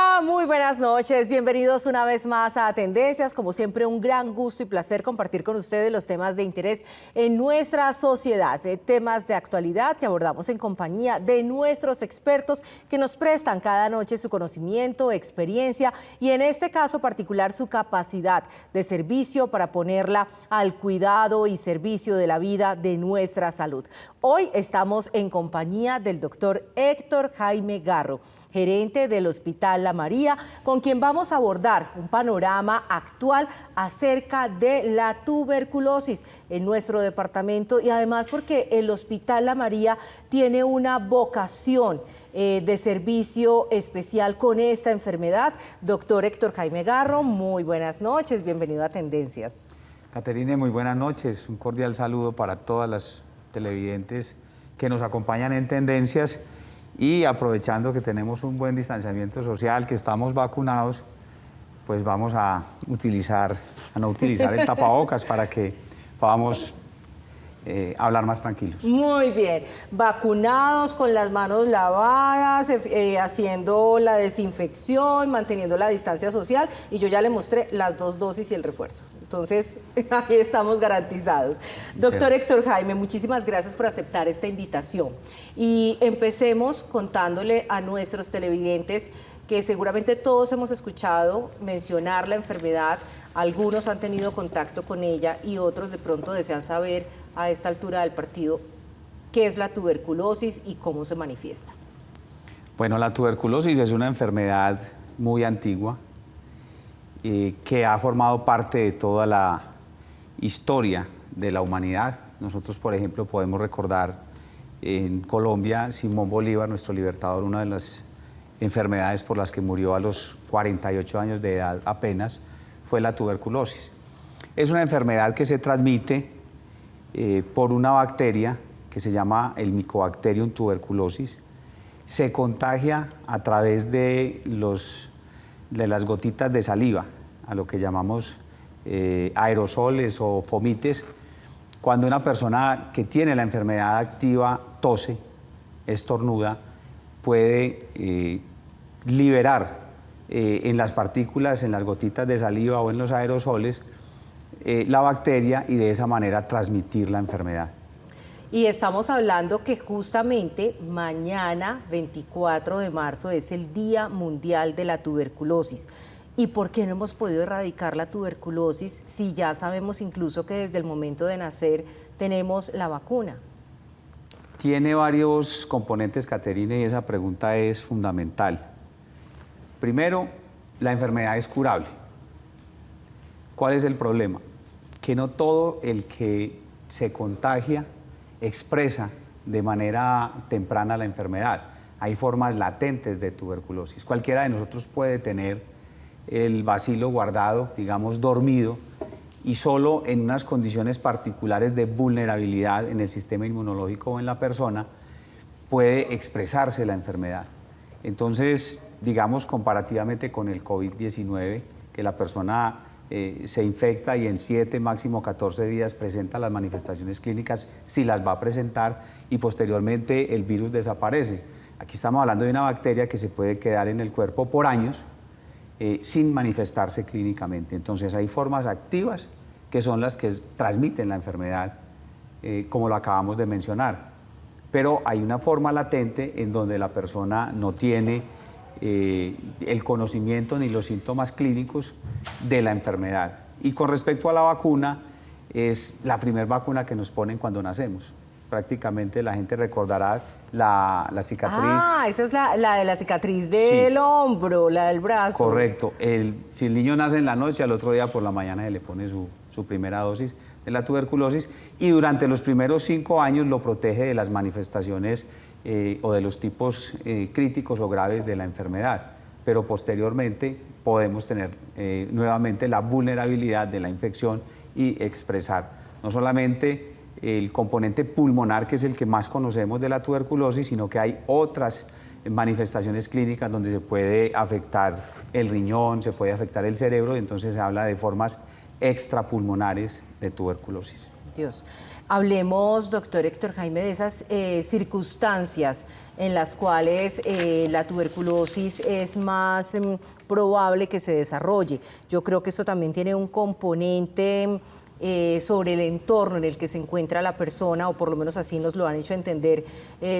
Hola, muy buenas noches. Bienvenidos una vez más a Tendencias. Como siempre, un gran gusto y placer compartir con ustedes los temas de interés en nuestra sociedad, temas de actualidad que abordamos en compañía de nuestros expertos que nos prestan cada noche su conocimiento, experiencia y en este caso particular su capacidad de servicio para ponerla al cuidado y servicio de la vida de nuestra salud. Hoy estamos en compañía del doctor Héctor Jaime Garro, gerente del Hospital La María, con quien vamos a abordar un panorama actual acerca de la tuberculosis en nuestro departamento y además porque el Hospital La María tiene una vocación de servicio especial con esta enfermedad. Doctor Héctor Jaime Garro, muy buenas noches, bienvenido a Tendencias. Caterine, muy buenas noches, un cordial saludo para todas las televidentes que nos acompañan en Tendencias. Y aprovechando que tenemos un buen distanciamiento social, que estamos vacunados, pues vamos a no utilizar el tapabocas para que podamos hablar más tranquilos. Muy bien, vacunados, con las manos lavadas, haciendo la desinfección, manteniendo la distancia social y yo ya le mostré las 2 dosis y el refuerzo. Entonces, ahí estamos garantizados. Doctor Héctor Jaime, muchísimas gracias por aceptar esta invitación. Y empecemos contándole a nuestros televidentes que seguramente todos hemos escuchado mencionar la enfermedad, algunos han tenido contacto con ella y otros de pronto desean saber a esta altura del partido qué es la tuberculosis y cómo se manifiesta. Bueno, la tuberculosis es una enfermedad muy antigua que ha formado parte de toda la historia de la humanidad. Nosotros, por ejemplo, podemos recordar en Colombia, Simón Bolívar, nuestro libertador, una de las enfermedades por las que murió a los 48 años de edad apenas, fue la tuberculosis. Es una enfermedad que se transmite por una bacteria que se llama el Mycobacterium tuberculosis. Se contagia a través de las gotitas de saliva, a lo que llamamos aerosoles o fomites. Cuando una persona que tiene la enfermedad activa tose, estornuda, puede liberar en las partículas, en las gotitas de saliva o en los aerosoles, la bacteria y de esa manera transmitir la enfermedad. Y estamos hablando que justamente mañana, 24 de marzo, es el Día Mundial de la Tuberculosis. ¿Y por qué no hemos podido erradicar la tuberculosis si ya sabemos incluso que desde el momento de nacer tenemos la vacuna? Tiene varios componentes, Caterine, y esa pregunta es fundamental. Primero, la enfermedad es curable. ¿Cuál es el problema? Que no todo el que se contagia expresa de manera temprana la enfermedad. Hay formas latentes de tuberculosis. Cualquiera de nosotros puede tener el bacilo guardado, digamos, dormido, y solo en unas condiciones particulares de vulnerabilidad en el sistema inmunológico o en la persona puede expresarse la enfermedad. Entonces, digamos, comparativamente con el COVID-19, que la persona se infecta y en 7, máximo 14 días presenta las manifestaciones clínicas, si las va a presentar, y posteriormente el virus desaparece. Aquí estamos hablando de una bacteria que se puede quedar en el cuerpo por años sin manifestarse clínicamente. Entonces hay formas activas que son las que transmiten la enfermedad, como lo acabamos de mencionar. Pero hay una forma latente en donde la persona no tiene el conocimiento ni los síntomas clínicos de la enfermedad. Y con respecto a la vacuna, es la primera vacuna que nos ponen cuando nacemos. Prácticamente la gente recordará la cicatriz. Ah, esa es la de la cicatriz del hombro, la del brazo. Correcto. Si el niño nace en la noche, al otro día por la mañana se le pone su primera dosis de la tuberculosis y durante los primeros 5 años lo protege de las manifestaciones o de los tipos críticos o graves de la enfermedad. Pero posteriormente podemos tener nuevamente la vulnerabilidad de la infección y expresar no solamente el componente pulmonar, que es el que más conocemos de la tuberculosis, sino que hay otras manifestaciones clínicas donde se puede afectar el riñón, se puede afectar el cerebro, y entonces se habla de formas extrapulmonares de tuberculosis. Dios. Hablemos, doctor Héctor Jaime, de esas circunstancias en las cuales la tuberculosis es más probable que se desarrolle. Yo creo que esto también tiene un componente sobre el entorno en el que se encuentra la persona, o por lo menos así nos lo han hecho entender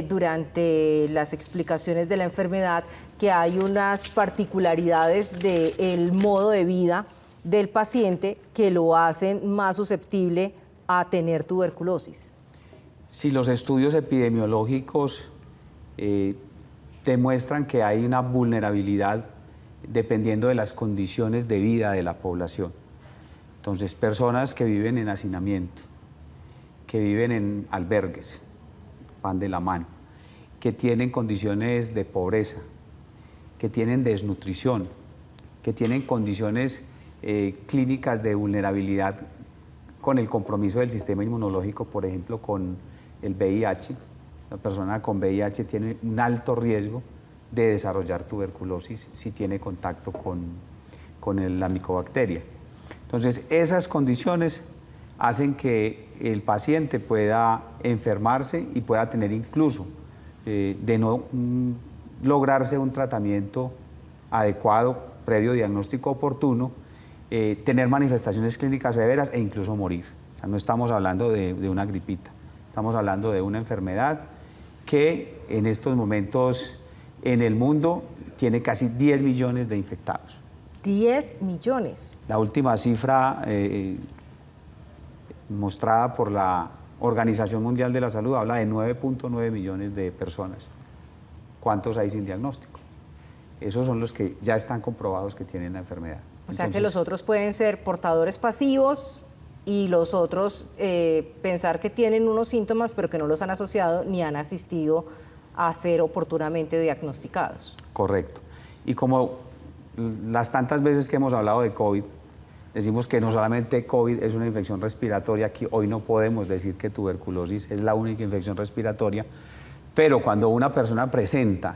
durante las explicaciones de la enfermedad, que hay unas particularidades del modo de vida del paciente que lo hacen más susceptible a tener tuberculosis. Si los estudios epidemiológicos demuestran que hay una vulnerabilidad dependiendo de las condiciones de vida de la población. Entonces, personas que viven en hacinamiento, que viven en albergues, van de la mano, que tienen condiciones de pobreza, que tienen desnutrición, que tienen condiciones clínicas de vulnerabilidad con el compromiso del sistema inmunológico, por ejemplo, con el VIH. La persona con VIH tiene un alto riesgo de desarrollar tuberculosis si tiene contacto con la micobacteria. Entonces, esas condiciones hacen que el paciente pueda enfermarse y pueda tener incluso, de no lograrse un tratamiento adecuado, previo diagnóstico oportuno, tener manifestaciones clínicas severas e incluso morir. O sea, no estamos hablando de una gripita, estamos hablando de una enfermedad que en estos momentos en el mundo tiene casi 10 millones de infectados. 10 millones. La última cifra mostrada por la Organización Mundial de la Salud habla de 9.9 millones de personas. ¿Cuántos hay sin diagnóstico? Esos son los que ya están comprobados que tienen la enfermedad. O sea que los otros pueden ser portadores pasivos y los otros pensar que tienen unos síntomas pero que no los han asociado ni han asistido a ser oportunamente diagnosticados. Correcto. Y como las tantas veces que hemos hablado de COVID, decimos que no solamente COVID es una infección respiratoria, aquí hoy no podemos decir que tuberculosis es la única infección respiratoria, pero cuando una persona presenta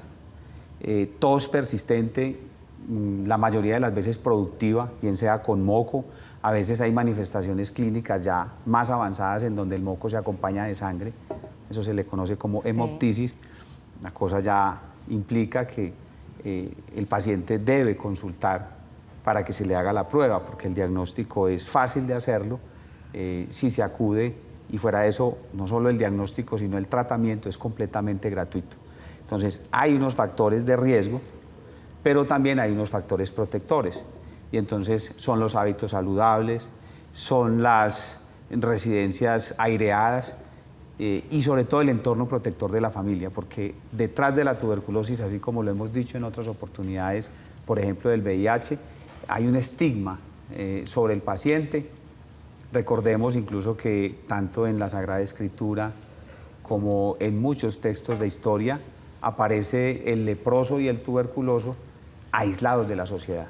tos persistente, la mayoría de las veces productiva, bien sea con moco, a veces hay manifestaciones clínicas ya más avanzadas en donde el moco se acompaña de sangre, eso se le conoce como hemoptisis, la cosa ya implica que el paciente debe consultar para que se le haga la prueba, porque el diagnóstico es fácil de hacerlo si se acude, y fuera de eso, no solo el diagnóstico, sino el tratamiento es completamente gratuito. Entonces, hay unos factores de riesgo, pero también hay unos factores protectores, y entonces son los hábitos saludables, son las residencias aireadas, y sobre todo el entorno protector de la familia, porque detrás de la tuberculosis, así como lo hemos dicho en otras oportunidades, por ejemplo del VIH, hay un estigma sobre el paciente. Recordemos incluso que tanto en la Sagrada Escritura como en muchos textos de historia aparece el leproso y el tuberculoso aislados de la sociedad.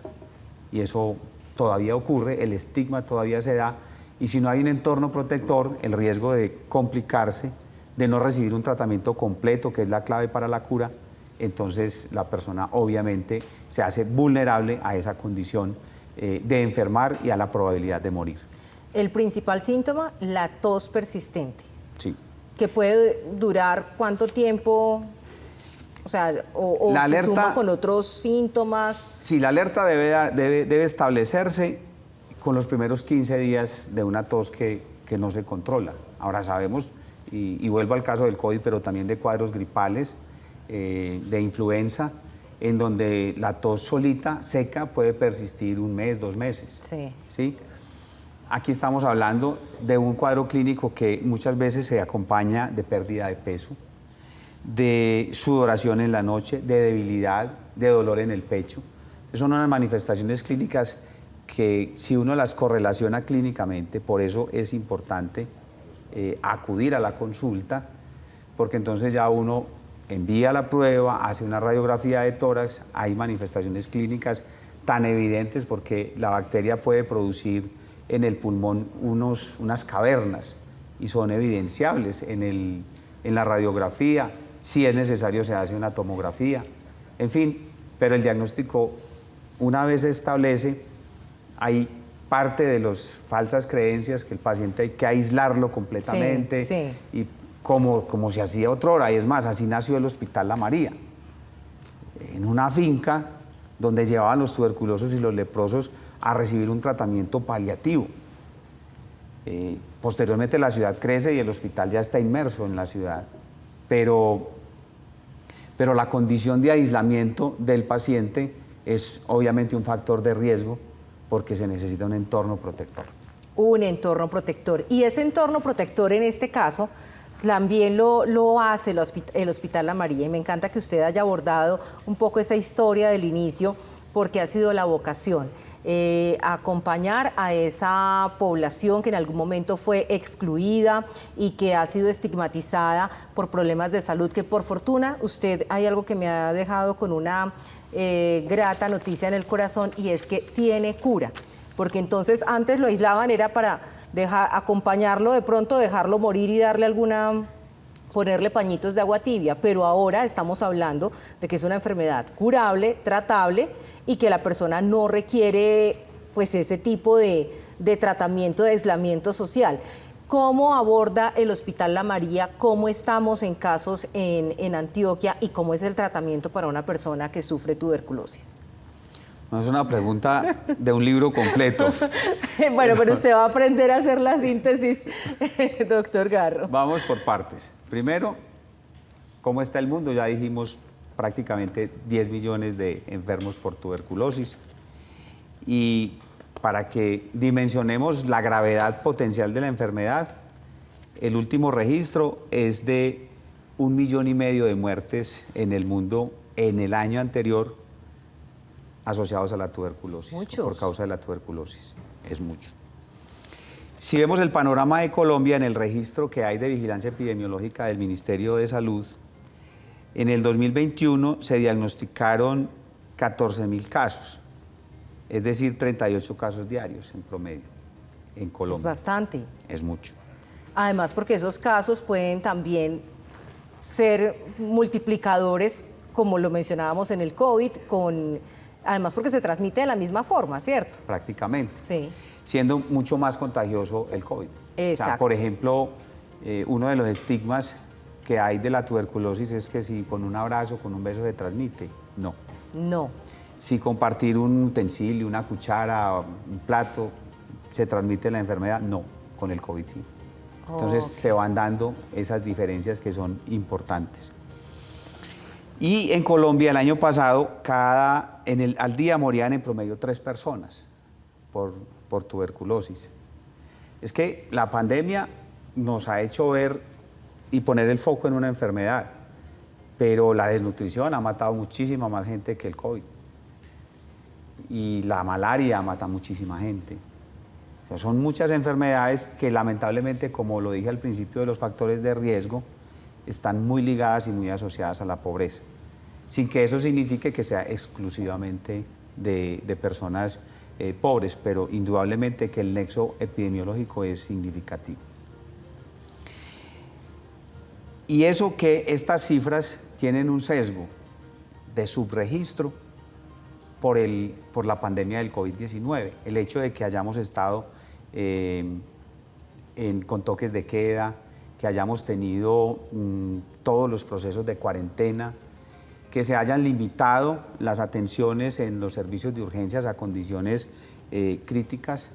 Y eso todavía ocurre, el estigma todavía se da, y si no hay un entorno protector, el riesgo de complicarse, de no recibir un tratamiento completo, que es la clave para la cura, entonces la persona obviamente se hace vulnerable a esa condición de enfermar y a la probabilidad de morir. El principal síntoma, la tos persistente. Sí. ¿Que puede durar cuánto tiempo? O sea, o la se alerta, suma con otros síntomas. Sí, la alerta debe establecerse con los primeros 15 días de una tos que no se controla. Ahora sabemos, y vuelvo al caso del COVID, pero también de cuadros gripales, de influenza, en donde la tos solita, seca, puede persistir un mes, 2 meses. Sí. ¿Sí? Aquí estamos hablando de un cuadro clínico que muchas veces se acompaña de pérdida de peso, de sudoración en la noche, de debilidad, de dolor en el pecho. Son unas manifestaciones clínicas que si uno las correlaciona clínicamente, por eso es importante acudir a la consulta, porque entonces ya uno envía la prueba, hace una radiografía de tórax, hay manifestaciones clínicas tan evidentes porque la bacteria puede producir en el pulmón unas cavernas y son evidenciables en la radiografía. Si es necesario se hace una tomografía, en fin, pero el diagnóstico una vez se establece, hay parte de las falsas creencias que el paciente hay que aislarlo completamente, Sí, sí. y como se hacía otrora, y es más, así nació el Hospital La María, en una finca donde llevaban los tuberculosos y los leprosos a recibir un tratamiento paliativo. Posteriormente la ciudad crece y el hospital ya está inmerso en la ciudad, pero la condición de aislamiento del paciente es obviamente un factor de riesgo porque se necesita un entorno protector. Un entorno protector. Y ese entorno protector en este caso también lo hace el Hospital La María. Y me encanta que usted haya abordado un poco esa historia del inicio, porque ha sido la vocación. Acompañar a esa población que en algún momento fue excluida y que ha sido estigmatizada por problemas de salud, que por fortuna usted, hay algo que me ha dejado con una grata noticia en el corazón, y es que tiene cura, porque entonces antes lo aislaban, era para acompañarlo, de pronto dejarlo morir y darle ponerle pañitos de agua tibia, pero ahora estamos hablando de que es una enfermedad curable, tratable, y que la persona no requiere pues ese tipo de tratamiento de aislamiento social. ¿Cómo aborda el Hospital La María? ¿Cómo estamos en casos en Antioquia? ¿Y cómo es el tratamiento para una persona que sufre tuberculosis? No, es una pregunta de un libro completo. Bueno, pero usted va a aprender a hacer la síntesis, doctor Garro. Vamos por partes. Primero, ¿cómo está el mundo? Ya dijimos prácticamente 10 millones de enfermos por tuberculosis. Y para que dimensionemos la gravedad potencial de la enfermedad, el último registro es de 1,5 millones de muertes en el mundo en el año anterior asociados a la tuberculosis. Muchos. Por causa de la tuberculosis. Es mucho. Si vemos el panorama de Colombia en el registro que hay de vigilancia epidemiológica del Ministerio de Salud, en el 2021 se diagnosticaron 14.000 casos, es decir, 38 casos diarios en promedio en Colombia. Es bastante. Es mucho. Además, porque esos casos pueden también ser multiplicadores, como lo mencionábamos en el COVID, además porque se transmite de la misma forma, ¿cierto? Prácticamente. Sí. Siendo mucho más contagioso el COVID. Exacto. O sea, por ejemplo, uno de los estigmas que hay de la tuberculosis es que si con un abrazo, con un beso se transmite. No. No. Si compartir un utensilio, una cuchara, un plato, se transmite la enfermedad, no. Con el COVID sí. Entonces se van dando esas diferencias que son importantes. Y en Colombia el año pasado, al día morían en promedio 3 personas por tuberculosis. Es que la pandemia nos ha hecho ver y poner el foco en una enfermedad, pero la desnutrición ha matado muchísima más gente que el COVID. Y la malaria mata muchísima gente. O sea, son muchas enfermedades que lamentablemente, como lo dije al principio de los factores de riesgo, están muy ligadas y muy asociadas a la pobreza, sin que eso signifique que sea exclusivamente de personas pobres, pero indudablemente que el nexo epidemiológico es significativo. Y eso que estas cifras tienen un sesgo de subregistro por la pandemia del COVID-19, el hecho de que hayamos estado con toques de queda, que hayamos tenido todos los procesos de cuarentena, que se hayan limitado las atenciones en los servicios de urgencias a condiciones críticas.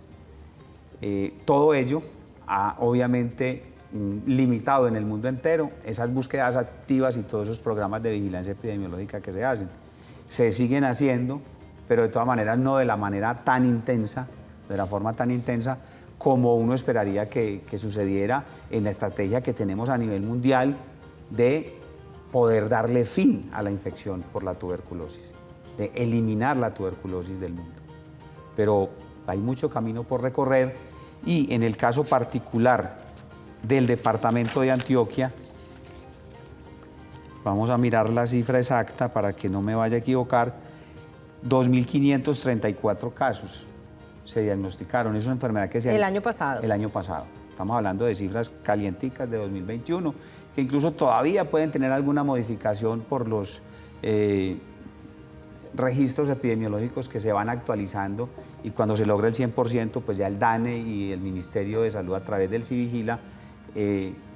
Todo ello ha obviamente limitado en el mundo entero esas búsquedas activas y todos esos programas de vigilancia epidemiológica que se hacen. Se siguen haciendo, pero de todas maneras no de la manera tan intensa, de la forma tan intensa como uno esperaría que sucediera en la estrategia que tenemos a nivel mundial de poder darle fin a la infección por la tuberculosis, de eliminar la tuberculosis del mundo. Pero hay mucho camino por recorrer y en el caso particular del departamento de Antioquia, vamos a mirar la cifra exacta para que no me vaya a equivocar, 2.534 casos se diagnosticaron. Es una enfermedad que El año pasado. El año pasado. Estamos hablando de cifras calienticas de 2021, que incluso todavía pueden tener alguna modificación por los registros epidemiológicos que se van actualizando y cuando se logra el 100%, pues ya el DANE y el Ministerio de Salud a través del Civigila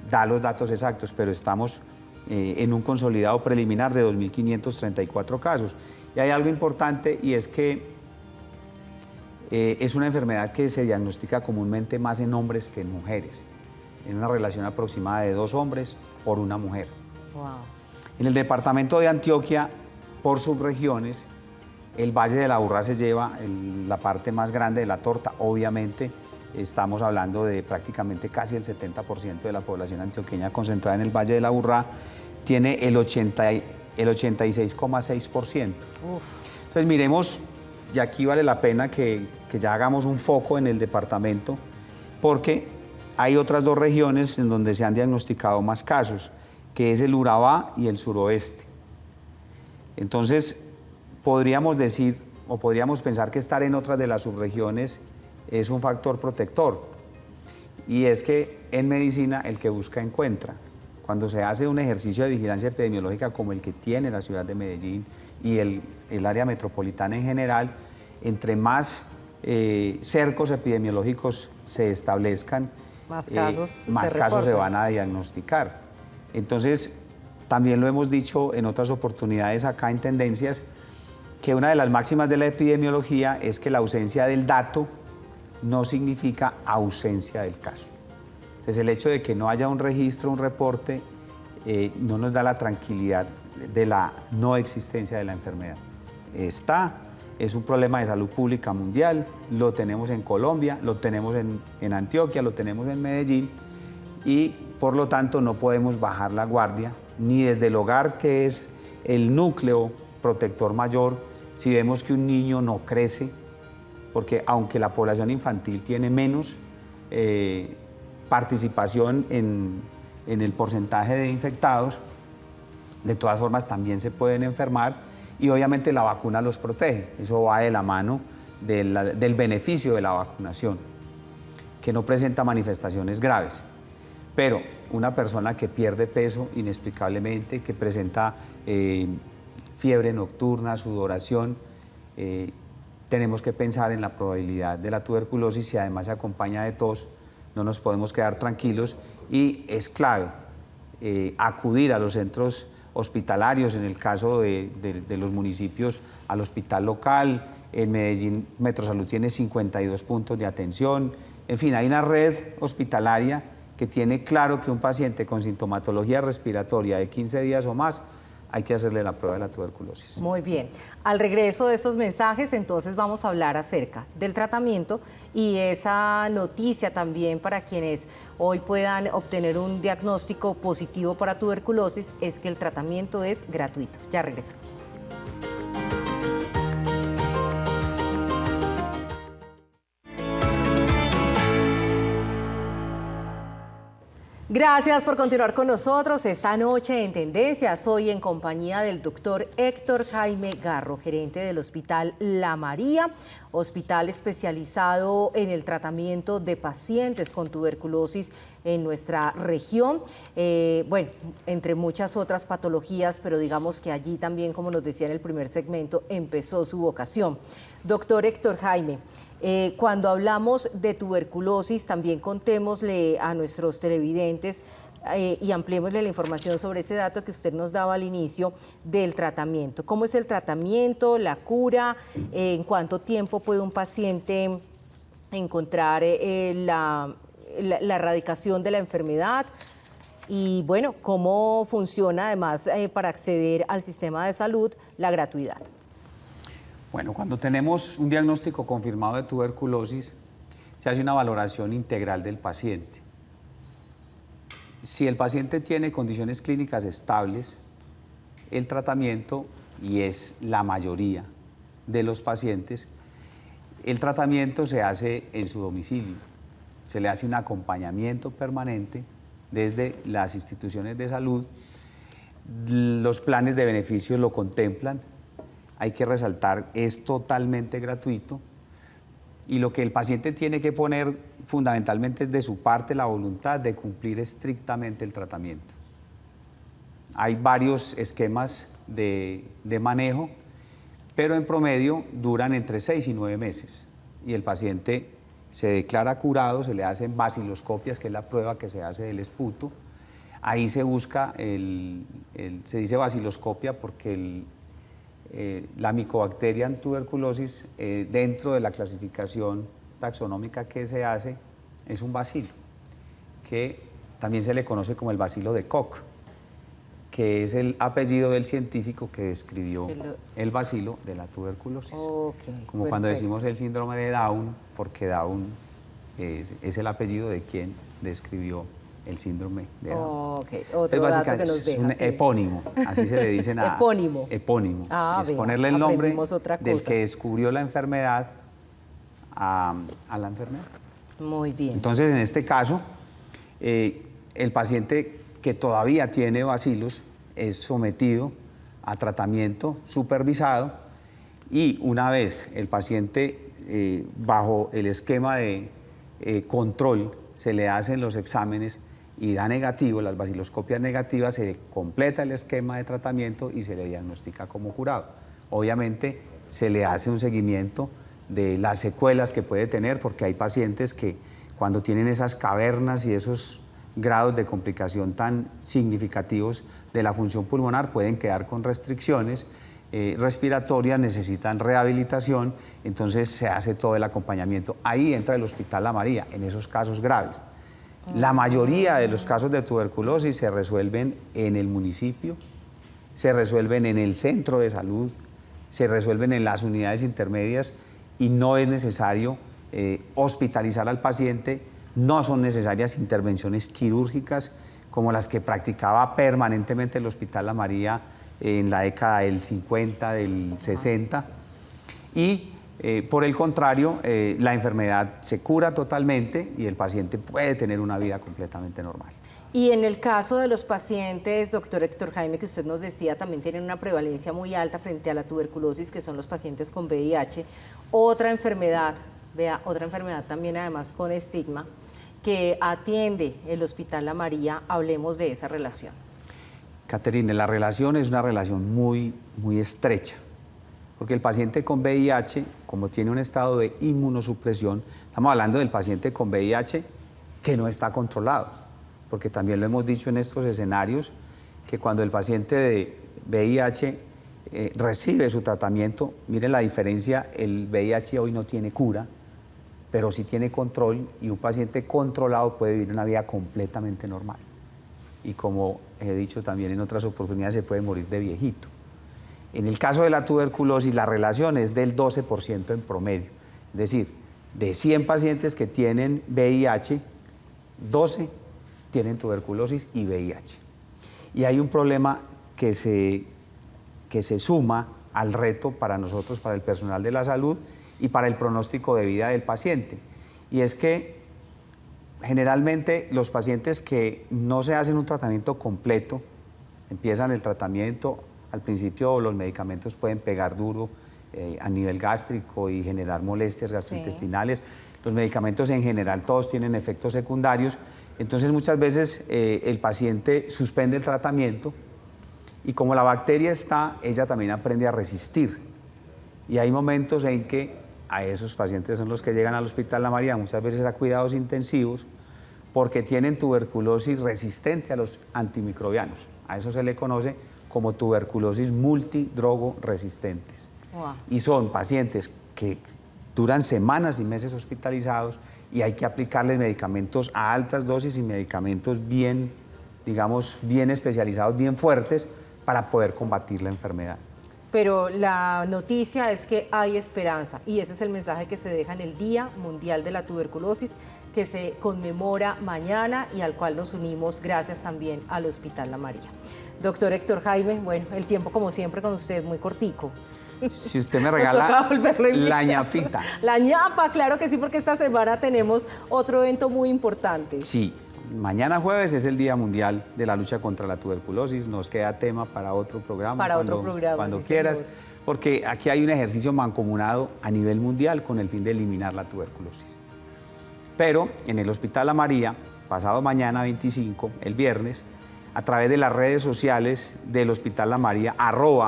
da los datos exactos, pero estamos en un consolidado preliminar de 2.534 casos. Y hay algo importante y es que es una enfermedad que se diagnostica comúnmente más en hombres que en mujeres, en una relación aproximada de 2 hombres por 1 mujer. Wow. En el departamento de Antioquia, por subregiones, el Valle de la Aburrá se lleva la parte más grande de la torta. Obviamente, estamos hablando de prácticamente casi el 70% de la población antioqueña concentrada en el Valle de la Aburrá, tiene el 86,6%. Entonces, miremos, y aquí vale la pena que ya hagamos un foco en el departamento, porque hay otras 2 regiones en donde se han diagnosticado más casos, que es el Urabá y el suroeste. Entonces, podríamos decir o podríamos pensar que estar en otras de las subregiones es un factor protector. Y es que en medicina el que busca encuentra. Cuando se hace un ejercicio de vigilancia epidemiológica como el que tiene la ciudad de Medellín y el área metropolitana en general, entre más cercos epidemiológicos se establezcan, más casos se van a diagnosticar. Entonces, también lo hemos dicho en otras oportunidades acá en Tendencias, que una de las máximas de la epidemiología es que la ausencia del dato no significa ausencia del caso. Entonces, el hecho de que no haya un registro, un reporte, no nos da la tranquilidad de la no existencia de la enfermedad. Es un problema de salud pública mundial, lo tenemos en Colombia, lo tenemos en Antioquia, lo tenemos en Medellín, y por lo tanto no podemos bajar la guardia, ni desde el hogar, que es el núcleo protector mayor, si vemos que un niño no crece, porque aunque la población infantil tiene menos participación en el porcentaje de infectados, de todas formas también se pueden enfermar y obviamente la vacuna los protege. Eso va de la mano del beneficio de la vacunación, que no presenta manifestaciones graves. Pero una persona que pierde peso inexplicablemente, que presenta fiebre nocturna, sudoración, tenemos que pensar en la probabilidad de la tuberculosis. Si además se acompaña de tos, no nos podemos quedar tranquilos y es clave acudir a los centros hospitalarios, en el caso de los municipios, al hospital local. En Medellín, Metrosalud tiene 52 puntos de atención. En fin, hay una red hospitalaria que tiene claro que un paciente con sintomatología respiratoria de 15 días o más, hay que hacerle la prueba de la tuberculosis. Muy bien. Al regreso de estos mensajes, entonces vamos a hablar acerca del tratamiento y esa noticia también para quienes hoy puedan obtener un diagnóstico positivo para tuberculosis, es que el tratamiento es gratuito. Ya regresamos. Gracias por continuar con nosotros esta noche en Tendencias. Hoy en compañía del doctor Héctor Jaime Garro, gerente del Hospital La María, hospital especializado en el tratamiento de pacientes con tuberculosis en nuestra región. Bueno, entre muchas otras patologías, pero digamos que allí también, como nos decía en el primer segmento, empezó su vocación. Doctor Héctor Jaime, cuando hablamos de tuberculosis, también contémosle a nuestros televidentes y ampliémosle la información sobre ese dato que usted nos daba al inicio del tratamiento. ¿Cómo es el tratamiento, la cura? ¿En cuánto tiempo puede un paciente encontrar la erradicación de la enfermedad? Y bueno, ¿cómo funciona además para acceder al sistema de salud la gratuidad? Bueno, cuando tenemos un diagnóstico confirmado de tuberculosis, se hace una valoración integral del paciente. Si el paciente tiene condiciones clínicas estables, el tratamiento, y es la mayoría de los pacientes, el tratamiento se hace en su domicilio. Se le hace un acompañamiento permanente desde las instituciones de salud. Los planes de beneficio lo contemplan. Hay que resaltar, es totalmente gratuito y lo que el paciente tiene que poner fundamentalmente es de su parte la voluntad de cumplir estrictamente el tratamiento. Hay varios esquemas de manejo, pero en promedio duran entre 6 y 9 meses. Y el paciente se declara curado, se le hacen baciloscopias, que es la prueba que se hace del esputo. Ahí se busca, se dice baciloscopia porque la micobacteria en tuberculosis, dentro de la clasificación taxonómica que se hace, es un bacilo, que también se le conoce como el bacilo de Koch, que es el apellido del científico que describió el bacilo de la tuberculosis. Okay, como cuando decimos el síndrome de Down, porque Down es el apellido de quien describió el síndrome de Down. Okay. Otro dato que nos deja, es un epónimo, así se le dice a epónimo. Epónimo. Es vea, ponerle el nombre del que cosa. descubrió la enfermedad a la enfermedad. Muy bien. Entonces, en este caso, el paciente que todavía tiene bacilos es sometido a tratamiento supervisado y una vez el paciente bajo el esquema de control se le hacen los exámenes y da negativo, las baciloscopias negativas, se completa el esquema de tratamiento y se le diagnostica como curado. Obviamente se le hace un seguimiento de las secuelas que puede tener, porque hay pacientes que cuando tienen esas cavernas y esos grados de complicación tan significativos de la función pulmonar pueden quedar con restricciones respiratorias, necesitan rehabilitación, entonces se hace todo el acompañamiento. Ahí entra el Hospital La María, en esos casos graves. La mayoría de los casos de tuberculosis se resuelven en el municipio, se resuelven en el centro de salud, se resuelven en las unidades intermedias y no es necesario hospitalizar al paciente. No son necesarias intervenciones quirúrgicas como las que practicaba permanentemente el Hospital La María en la década del 50, del 60. Y por el contrario, la enfermedad se cura totalmente y el paciente puede tener una vida completamente normal. Y en el caso de los pacientes, doctor Héctor Jaime, que usted nos decía, también tienen una prevalencia muy alta frente a la tuberculosis, que son los pacientes con VIH. Otra enfermedad, vea, otra enfermedad también además con estigma, que atiende el Hospital La María, hablemos de esa relación. Caterine, la relación es una relación muy estrecha, porque el paciente con VIH, como tiene un estado de inmunosupresión, estamos hablando del paciente con VIH que no está controlado, porque también lo hemos dicho en estos escenarios, que cuando el paciente de VIH recibe su tratamiento, miren la diferencia, el VIH hoy no tiene cura, pero sí tiene control y un paciente controlado puede vivir una vida completamente normal. Y como he dicho también en otras oportunidades, se puede morir de viejito. En el caso de la tuberculosis, la relación es del 12% en promedio. Es decir, de 100 pacientes que tienen VIH, 12 tienen tuberculosis y VIH. Y hay un problema que se suma al reto para nosotros, para el personal de la salud, y para el pronóstico de vida del paciente. Y es que generalmente los pacientes que no se hacen un tratamiento completo, empiezan el tratamiento, al principio los medicamentos pueden pegar duro a nivel gástrico y generar molestias gastrointestinales. Sí. Los medicamentos en general todos tienen efectos secundarios, entonces muchas veces el paciente suspende el tratamiento y como la bacteria está, ella también aprende a resistir. Y hay momentos en que a esos pacientes son los que llegan al Hospital La María, muchas veces a cuidados intensivos, porque tienen tuberculosis resistente a los antimicrobianos. A eso se le conoce como tuberculosis multidrogo resistentes. Wow. Y son pacientes que duran semanas y meses hospitalizados y hay que aplicarles medicamentos a altas dosis y medicamentos bien, digamos, bien especializados, bien fuertes, para poder combatir la enfermedad. Pero la noticia es que hay esperanza y ese es el mensaje que se deja en el Día Mundial de la Tuberculosis, que se conmemora mañana y al cual nos unimos gracias también al Hospital La María. Doctor Héctor Jaime, bueno, el tiempo como siempre con usted muy cortico. Si usted me regala la ñapita. La ñapa, claro que sí, porque esta semana tenemos otro evento muy importante. Sí. Mañana jueves es el Día Mundial de la Lucha contra la Tuberculosis. Nos queda tema para otro programa. Cuando sí, quieras, señor. Porque aquí hay un ejercicio mancomunado a nivel mundial con el fin de eliminar la tuberculosis. Pero en el Hospital La María, pasado mañana 25, el viernes, a través de las redes sociales del Hospital La María,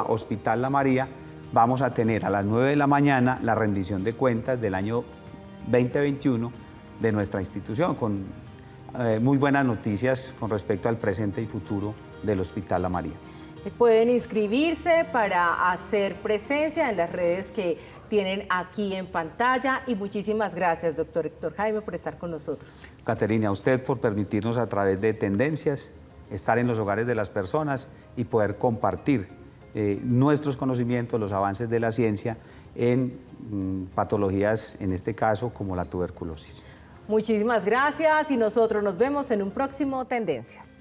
@Hospital La María, vamos a tener a las 9 de la mañana la rendición de cuentas del año 2021 de nuestra institución, con muy buenas noticias con respecto al presente y futuro del Hospital La María. Pueden inscribirse para hacer presencia en las redes que tienen aquí en pantalla. Y muchísimas gracias, doctor Héctor Jaime, por estar con nosotros. Caterina, a usted por permitirnos a través de Tendencias estar en los hogares de las personas y poder compartir nuestros conocimientos, los avances de la ciencia en patologías, en este caso, como la tuberculosis. Muchísimas gracias y nosotros nos vemos en un próximo Tendencias.